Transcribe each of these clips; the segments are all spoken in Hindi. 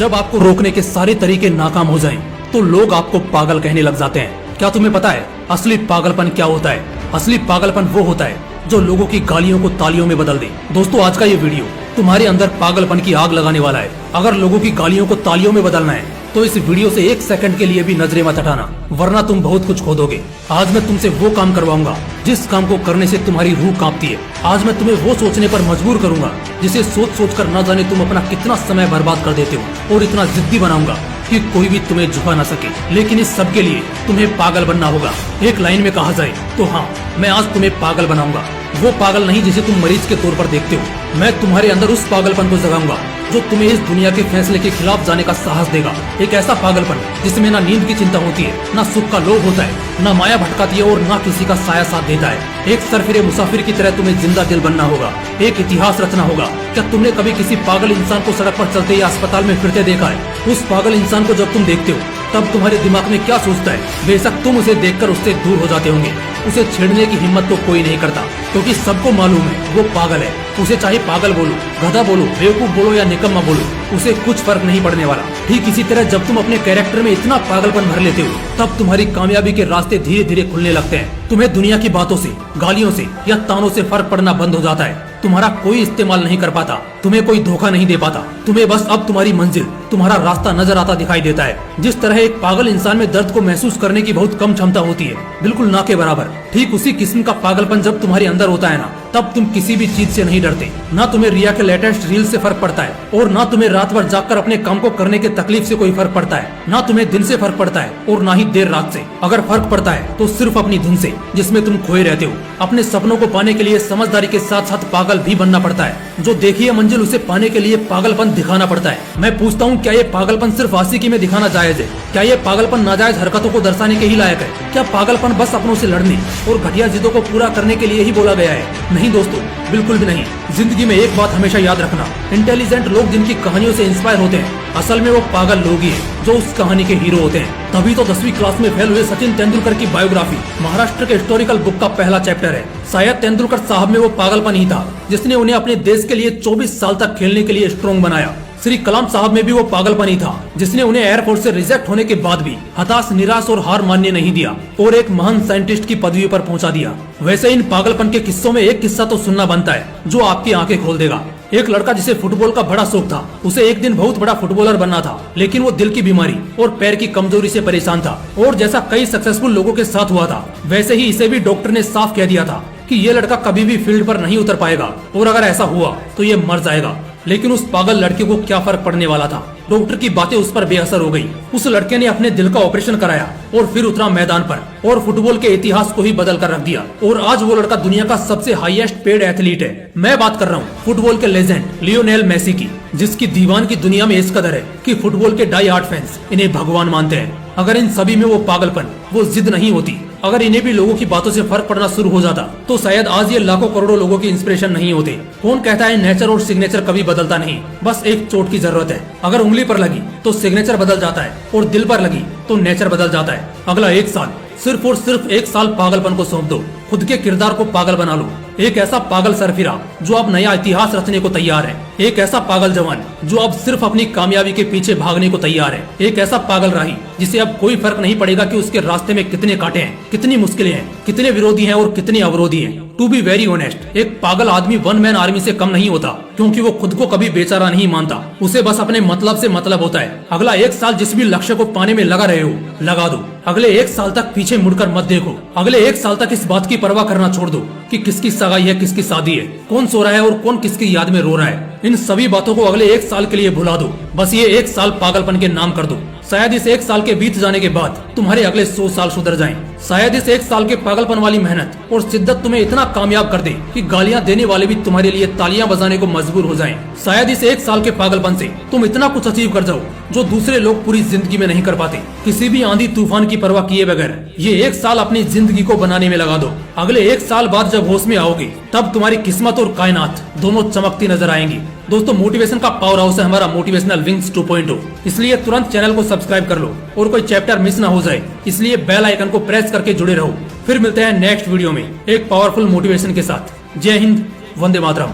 जब आपको रोकने के सारे तरीके नाकाम हो जाएं, तो लोग आपको पागल कहने लग जाते हैं। क्या तुम्हें पता है असली पागलपन क्या होता है? असली पागलपन वो होता है जो लोगों की गालियों को तालियों में बदल दे। दोस्तों, आज का ये वीडियो तुम्हारे अंदर पागलपन की आग लगाने वाला है। अगर लोगों की गालियों को तालियों में बदलना है तो इस वीडियो से एक सेकंड के लिए भी नजरें मत हटाना, वरना तुम बहुत कुछ खो दोगे। आज मैं तुमसे वो काम करवाऊंगा जिस काम को करने से तुम्हारी रूह कांपती है। आज मैं तुम्हें वो सोचने पर मजबूर करूंगा जिसे सोच सोच कर न जाने तुम अपना कितना समय बर्बाद कर देते हो, और इतना जिद्दी बनाऊंगा कि कोई भी तुम्हें झुका न सके। लेकिन इस सब के लिए तुम्हें पागल बनना होगा। एक लाइन में कहा जाए तो हाँ, मैं आज तुम्हें पागल बनाऊंगा। वो पागल नहीं जिसे तुम मरीज के तौर पर देखते हो। मैं तुम्हारे अंदर उस पागलपन को जगाऊंगा जो तुम्हें इस दुनिया के फैसले के खिलाफ जाने का साहस देगा। एक ऐसा पागलपन जिसमें ना नींद की चिंता होती है, ना सुख का लोभ होता है, ना माया भटकाती है और ना किसी का साया साथ देता है। एक सरफिरे मुसाफिर की तरह तुम्हें जिंदा दिल बनना होगा, एक इतिहास रचना होगा। क्या तुमने कभी किसी पागल इंसान को सड़क पर चलते या अस्पताल में फिरते देखा है? उस पागल इंसान को जब तुम देखते हो तब तुम्हारे दिमाग में क्या सोचता है? बेशक तुम उसे देखकर उससे दूर हो जाते होंगे। उसे छेड़ने की हिम्मत तो कोई नहीं करता, क्योंकि सबको मालूम है वो पागल है। उसे चाहे पागल बोलो, गधा बोलो, बेवकूफ बोलो या निकम्मा बोलो, उसे कुछ फर्क नहीं पड़ने वाला। ठीक इसी तरह जब तुम अपने कैरेक्टर में इतना पागलपन भर लेते हो तब तुम्हारी कामयाबी के रास्ते धीरे धीरे खुलने लगते हैं। तुम्हें दुनिया की बातों से, गालियों से या तानों से फर्क पड़ना बंद हो जाता है। तुम्हारा कोई इस्तेमाल नहीं कर पाता, तुम्हें कोई धोखा नहीं दे पाता। तुम्हें बस अब तुम्हारी मंजिल, तुम्हारा रास्ता नजर आता दिखाई देता है। जिस तरह एक पागल इंसान में दर्द को महसूस करने की बहुत कम क्षमता होती है, बिल्कुल ना के बराबर, ठीक उसी किस्म का पागलपन जब तुम्हारे अंदर होता है ना, तब तुम किसी भी चीज से नहीं डरते। ना तुम्हें रिया के लेटेस्ट रील से फर्क पड़ता है, और ना तुम्हें रात भर जागकर अपने काम को करने के तकलीफ से कोई फर्क पड़ता है। ना तुम्हें दिन से फर्क पड़ता है और ना ही देर रात से। अगर फर्क पड़ता है तो सिर्फ अपनी धुन से, जिसमें तुम खोए रहते हो। अपने सपनों को पाने के लिए समझदारी के साथ साथ पागल भी बनना पड़ता है। जो देखी है मंजिल, उसे पाने के लिए पागलपन दिखाना पड़ता है। मैं पूछता हूँ, क्या ये पागलपन सिर्फ आशिकी में दिखाना जायज है? क्या ये पागलपन नाजायज हरकतों को दर्शाने के ही लायक है? क्या पागलपन बस अपनों से लड़ने और घटिया जिद्दों को पूरा करने के लिए ही बोला गया है? नहीं दोस्तों, बिल्कुल भी नहीं। जिंदगी में एक बात हमेशा याद रखना, इंटेलिजेंट लोग जिनकी कहानियों से इंस्पायर होते हैं, असल में वो पागल लोग ही हैं जो उस कहानी के हीरो होते हैं। तभी तो 10वीं क्लास में फेल हुए सचिन तेंदुलकर की बायोग्राफी महाराष्ट्र के हिस्टोरिकल बुक का पहला चैप्टर है। शायद तेंदुलकर साहब में वो पागलपन ही था जिसने उन्हें अपने देश के लिए 24 साल तक खेलने के लिए स्ट्रॉन्ग बनाया। श्री कलाम साहब में भी वो पागलपन ही था जिसने उन्हें एयरफोर्स से रिजेक्ट होने के बाद भी हताश, निराश और हार मानने नहीं दिया और एक महान साइंटिस्ट की पदवी पर पहुंचा दिया। वैसे इन पागलपन के किस्सों में एक किस्सा तो सुनना बनता है जो आपकी आंखें खोल देगा। एक लड़का जिसे फुटबॉल का बड़ा शौक था, उसे एक दिन बहुत बड़ा फुटबॉलर बनना था, लेकिन वो दिल की बीमारी और पैर की कमजोरी से परेशान था। और जैसा कई सक्सेसफुल लोगों के साथ हुआ था, वैसे ही इसे भी डॉक्टर ने साफ कह दिया था कि ये लड़का कभी भी फील्ड पर नहीं उतर पाएगा, और अगर ऐसा हुआ तो ये मर जाएगा। लेकिन उस पागल लड़के को क्या फर्क पड़ने वाला था? डॉक्टर की बातें उस पर बेअसर हो गई। उस लड़के ने अपने दिल का ऑपरेशन कराया और फिर उतरा मैदान पर और फुटबॉल के इतिहास को ही बदल कर रख दिया। और आज वो लड़का दुनिया का सबसे हाईएस्ट पेड एथलीट है। मैं बात कर रहा हूँ फुटबॉल के लेजेंड लियोनेल मेसी की, जिसकी दीवान की दुनिया में इस कदर है कि फुटबॉल के डाई हार्ड फैंस इन्हें भगवान मानते हैं। अगर इन सभी में वो पागलपन, वो जिद नहीं होती, अगर इन्हें भी लोगों की बातों से फर्क पड़ना शुरू हो जाता, तो शायद आज ये लाखों करोड़ों लोगों की इंस्पिरेशन नहीं होते। कौन कहता है नेचर और सिग्नेचर कभी बदलता नहीं? बस एक चोट की जरूरत है। अगर उंगली पर लगी तो सिग्नेचर बदल जाता है, और दिल पर लगी तो नेचर बदल जाता है। अगला 1 साल, सिर्फ और सिर्फ 1 साल पागलपन को सौंप दो। खुद के किरदार को पागल बना लो। एक ऐसा पागल सरफिरा जो अब नया इतिहास रचने को तैयार है। एक ऐसा पागल जवान जो अब सिर्फ अपनी कामयाबी के पीछे भागने को तैयार है। एक ऐसा पागल राही जिसे अब कोई फर्क नहीं पड़ेगा कि उसके रास्ते में कितने कांटे हैं, कितनी मुश्किलें हैं, कितने विरोधी हैं और कितने अवरोधी हैं। टू बी वेरी ऑनेस्ट, एक पागल आदमी 1 मैन आर्मी से कम नहीं होता, क्योंकि वो खुद को कभी बेचारा नहीं मानता। उसे बस अपने मतलब से मतलब होता है। अगला 1 साल जिस भी लक्ष्य को पाने में लगा रहे हो, लगा दो। अगले 1 साल तक पीछे मुड़कर मत देखो। अगले 1 साल तक इस बात की परवाह करना छोड़ दो कि किसकी सगाई है, किसकी शादी है, कौन सो रहा है और कौन किसकी याद में रो रहा है। इन सभी बातों को अगले 1 साल के लिए भुला दो। बस ये 1 साल पागलपन के नाम कर दो। शायद इस 1 साल के बीत जाने के बाद तुम्हारे अगले 100 साल सुधर जाएं। शायद इस 1 साल के पागलपन वाली मेहनत और शिद्दत तुम्हें इतना कामयाब कर दे कि गालियां देने वाले भी तुम्हारे लिए तालियां बजाने को मजबूर हो जाएं। शायद इस 1 साल के पागलपन से तुम इतना कुछ अचीव कर जाओ जो दूसरे लोग पूरी जिंदगी में नहीं कर पाते। किसी भी आंधी तूफान की परवाह किए बगैर ये 1 साल अपनी जिंदगी को बनाने में लगा दो। अगले 1 साल बाद जब होश में आओगे, तब तुम्हारी किस्मत और कायनात दोनों चमकती नजर आएंगी। दोस्तों, मोटिवेशन का पावर हाउस है हमारा मोटिवेशनल विंग्स 2.0, इसलिए तुरंत चैनल को सब्सक्राइब कर लो और कोई चैप्टर मिस ना हो जाए, इसलिए बेल आइकन को प्रेस करके जुड़े रहो। फिर मिलते हैं नेक्स्ट वीडियो में एक पावरफुल मोटिवेशन के साथ। जय हिंद, वंदे मातरम।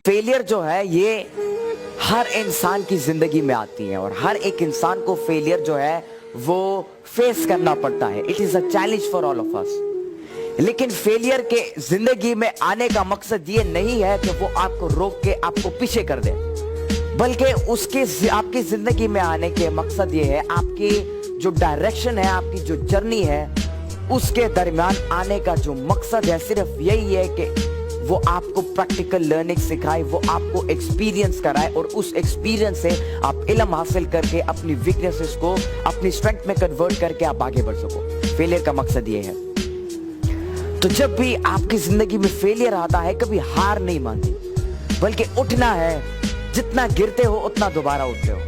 फेलियर जो है ये हर इंसान की जिंदगी में आती हैं और हर एक इंसान को फेलियर जो है वो फेस करना पड़ता है। It is a challenge for all of us. लेकिन फेलियर के जिंदगी में आने का मकसद ये नहीं है कि वो आपको रोक के आपको पीछे कर दे, बल्कि उसके आपकी जिंदगी में आने के मकसद ये है, आपकी जो डायरेक्शन है, आपकी जो जर्नी है, उसके दरमियान आने का जो मकसद है सिर्फ यही है कि वो आपको प्रैक्टिकल लर्निंग सिखाए, वो आपको एक्सपीरियंस कराए और उस एक्सपीरियंस से आप इल्म हासिल करके अपनी वीकनेसेस को अपनी स्ट्रेंथ में कन्वर्ट करके आप आगे बढ़ सको। फेलियर का मकसद ये है। तो जब भी आपकी जिंदगी में फेलियर आता है, कभी हार नहीं माननी, बल्कि उठना है। जितना गिरते हो उतना दोबारा उठते हो।